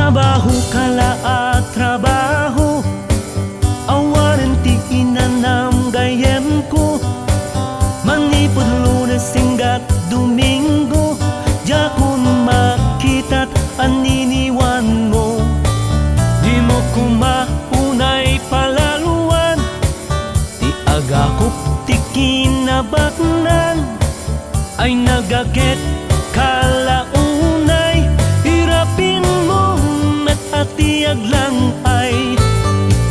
Trabaho kala at trabaho, awanan ti inanam gayem ko. Manipod Lunes hinggat Domingo, di kun makita't aniniwan mo. Di mo kumaunay palaluan, di agakop ti kinabaknan. Ay nagaget kalaunay, hirapin mo met atiag lang ay.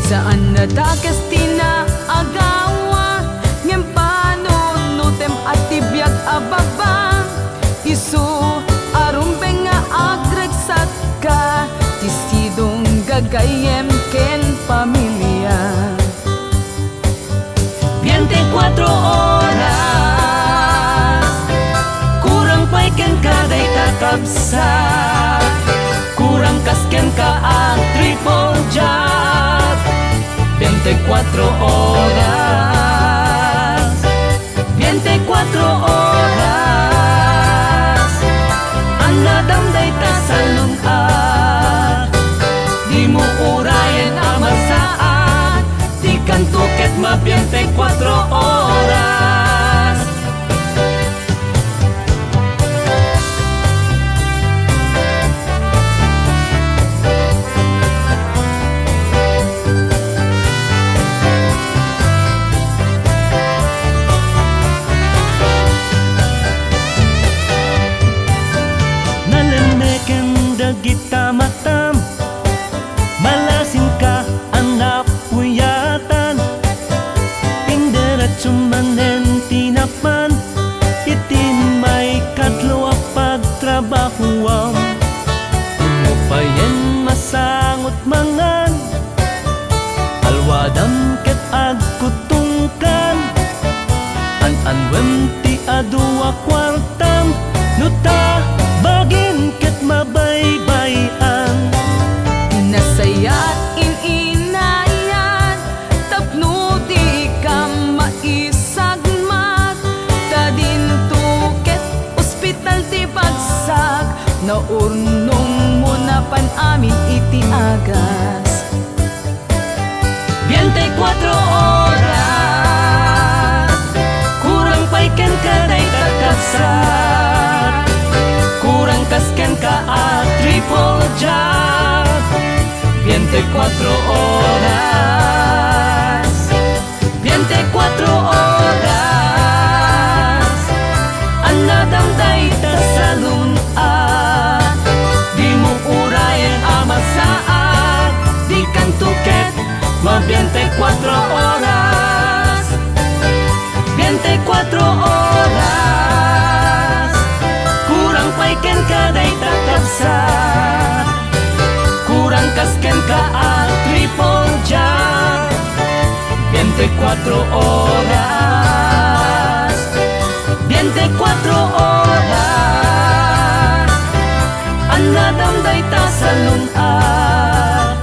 Saan nadakas tinaagawa, ngem panunutem at tibiyag ababa. Isu arumbeng nga agregsat ka, tisidong gagayem ken pamilya. 24 oras, kurang pa'y ken kaday kakabsat, kurang kasken ka ang triple job. 24 oras, 24 oras, ang nadamday ta sa lunat. Di mo urayan ang masaat, di kan tuket ma 24 oras. Gita matam, malasin ka ang napuyatan, pinderat sumanen tinapan, itin may katlo ang pagtrabahuam. Mo pa yan masangot mangan, alwadam ket agkutungkan, an-anwem ti adua kwartam, nuta bagin ket mabaybayan. Nasayat in-inayan, tapno di ka maisagmat. Tadin tuket ospital ti bagsak, naurnong mo na pan-amin iti agas. 24 oras, kurang pa'y ken kaday kakabsat, kurang kasken ka at triple job. 24 oras, 24 oras, ang nadamday ta sa lunat. Di mo urayan ang masaat, di kan tuket ma 24 oras. 24 oras, kurang pa'y ken kaday takabsat, kurang kasken ka at triple job. 24 oras, 24 oras, ang nadamday ta sa lunat.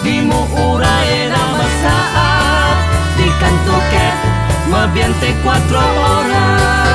Di mo urayan ang masaat, di kan tuket ma 24 oras.